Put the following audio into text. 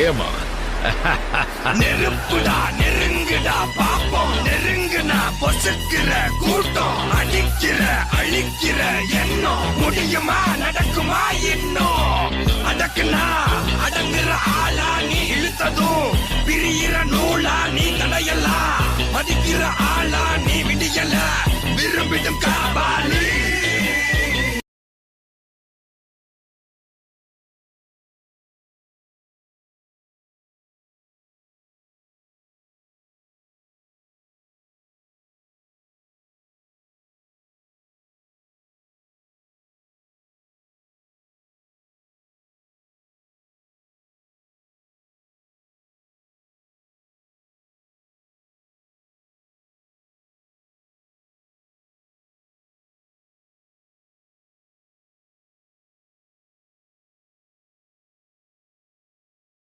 பயமா? நெருப்புடா நெருங்குடா பாப்போம், நெருங்குனா பொசுக்கிற கூட்டம், அடிக்கிற அழிக்கிற எண்ணம், முடியுமா நடக்குமா இன்னும்? அடக்குனா அடங்குற ஆளா நீ இழுத்ததும், பிரியிற நூலா நீ தடையலாம், மதிக்கிற ஆளா நீ விடியல, விரும்பிடும் காபாலி